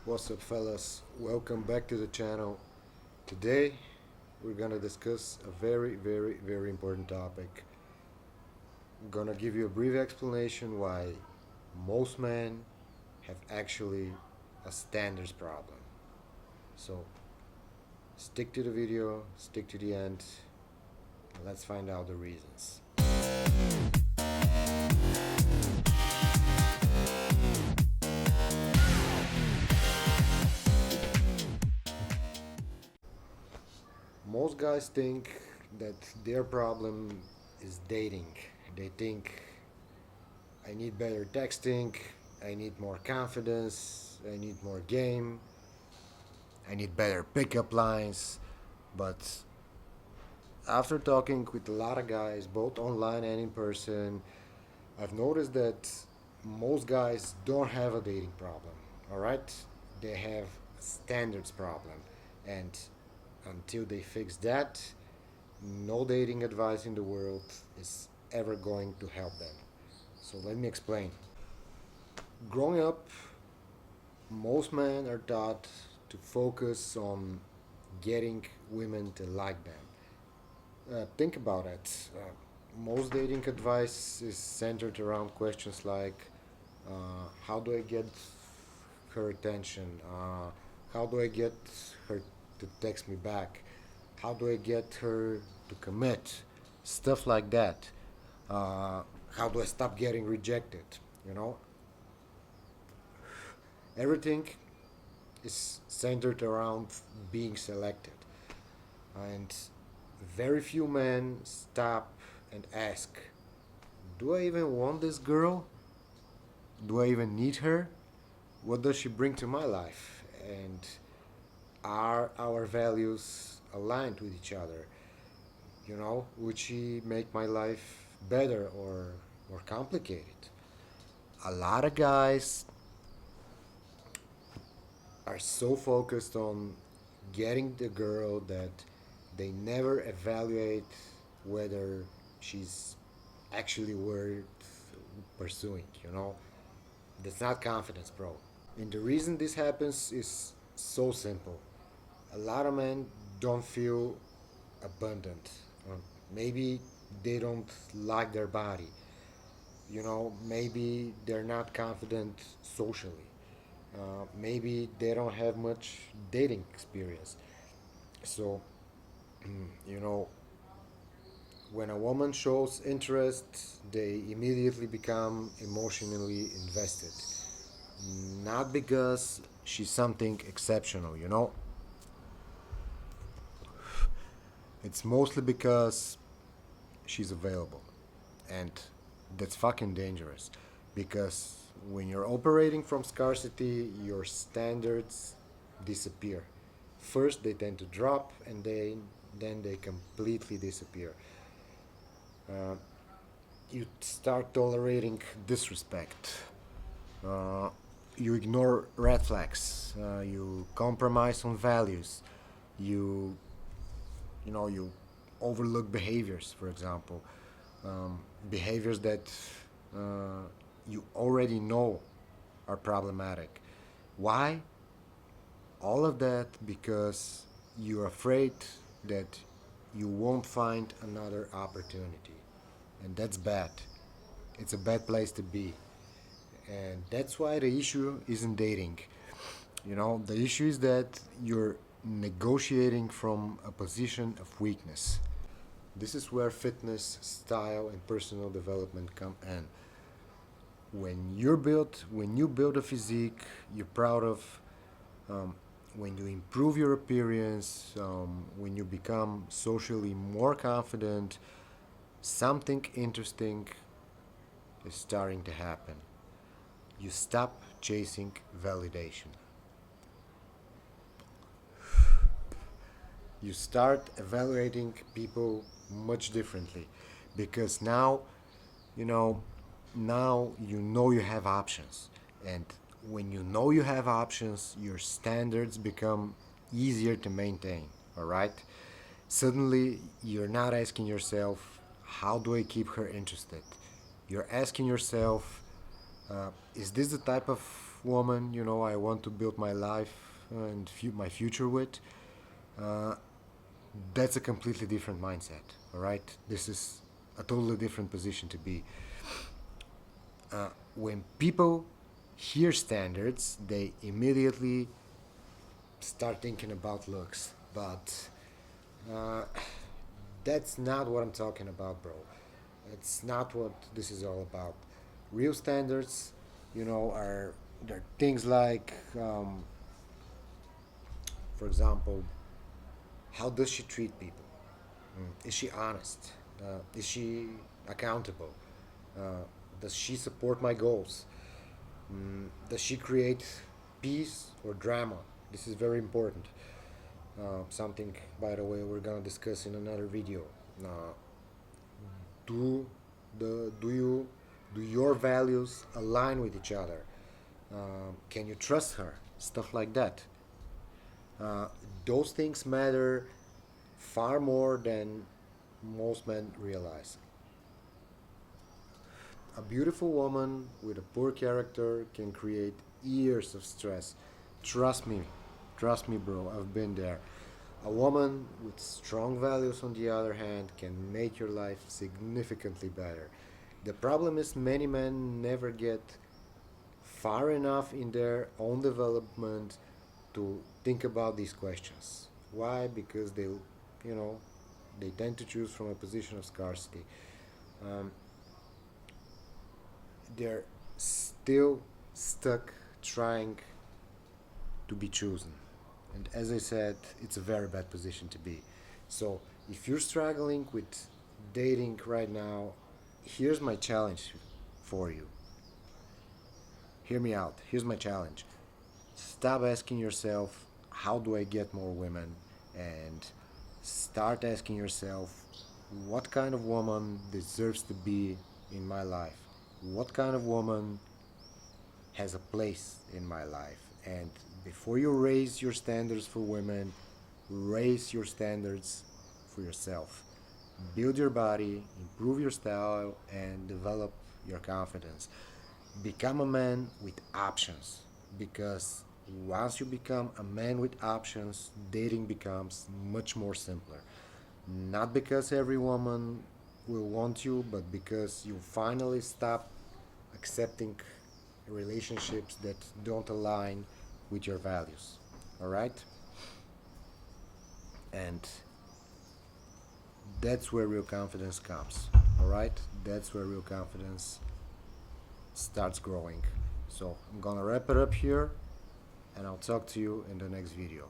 What's up, fellas? Welcome back to the channel. Today we're gonna discuss a very important topic. I'm gonna give you a brief explanation why most men have actually a standards problem. So stick to the video, stick to the end, and let's find out the reasons. Most guys think that their problem is dating. They think I need better texting, I need more confidence, I need more game, I need better pickup lines. But after talking with a lot of guys, both online and in person, I've noticed that most guys don't have a dating problem, alright? They have a standards problem. And until they fix that, no dating advice in the world is ever going to help them. So let me explain. Growing up, most men are taught to focus on getting women to like them. Think about it. Most dating advice is centered around questions like how do I get her attention? How do I get her to text me back? How do I get her to commit? Stuff like that. How do I stop getting rejected? You know, everything is centered around being selected. And very few men stop and ask, do I even want this girl? Do I even need her? What does she bring to my life? And are our values aligned with each other? Would she make my life better or more complicated? A lot of guys are so focused on getting the girl that they never evaluate whether she's actually worth pursuing. That's not confidence, bro. And the reason this happens is so simple. A lot of men don't feel abundant. Or maybe they don't like their body. Maybe they're not confident socially. Maybe they don't have much dating experience. So, you know, when a woman shows interest, they immediately become emotionally invested. Not because she's something exceptional. It's mostly because she's available. And that's fucking dangerous. Because when you're operating from scarcity, your standards disappear. First, they tend to drop, and then they completely disappear. Uh, you start tolerating disrespect. Uh, you ignore red flags. You compromise on values. You you overlook behaviors, for example, behaviors that you already know are problematic. Why? All of that because you're afraid that you won't find another opportunity. And that's bad. It's a bad place to be. And that's why the issue isn't dating. The issue is that you're negotiating from a position of weakness. This is where fitness, style, and personal development come in. When you build a physique you're proud of, um, when you improve your appearance, when you become socially more confident, something interesting is starting to happen. You stop chasing validation. You start evaluating people much differently because you know now you have options, and when you know you have options your standards become easier to maintain. All right, suddenly you're not asking yourself how do I keep her interested. You're asking yourself, is this the type of woman, I want to build my life and my future with, uh, that's a completely different mindset. All right, this is a totally different position to be. When people hear standards, they immediately start thinking about looks, but uh, that's not what I'm talking about, bro. It's not what this is all about. Real standards, are there things like, for example, how does she treat people? Is she honest? Is she accountable? Uh, does she support my goals? Does she create peace or drama? This is very important. Something, by the way, we're gonna discuss in another video. Uh, do do you do your values align with each other? Can you trust her? Stuff like that. Uh, those things matter far more than most men realize. A beautiful woman with a poor character can create years of stress. Trust me, trust me, bro, I've been there. A woman with strong values, on the other hand, can make your life significantly better. The problem is, many men never get far enough in their own development to think about these questions. Why? Because they tend to choose from a position of scarcity. Um, they're still stuck trying to be chosen. And as I said, it's a very bad position to be. So if you're struggling with dating right now, here's my challenge for you. Hear me out. Here's my challenge. Stop asking yourself, how do I get more women? And start asking yourself, what kind of woman deserves to be in my life? What kind of woman has a place in my life? And before you raise your standards for women, raise your standards for yourself. Build your body, improve your style, and develop your confidence. Become a man with options, because once you become a man with options, dating becomes much more simpler. Not because every woman will want you, but because you finally stop accepting relationships that don't align with your values. All right? And that's where real confidence comes. All right? That's where real confidence starts growing. So I'm gonna wrap it up here, and I'll talk to you in the next video.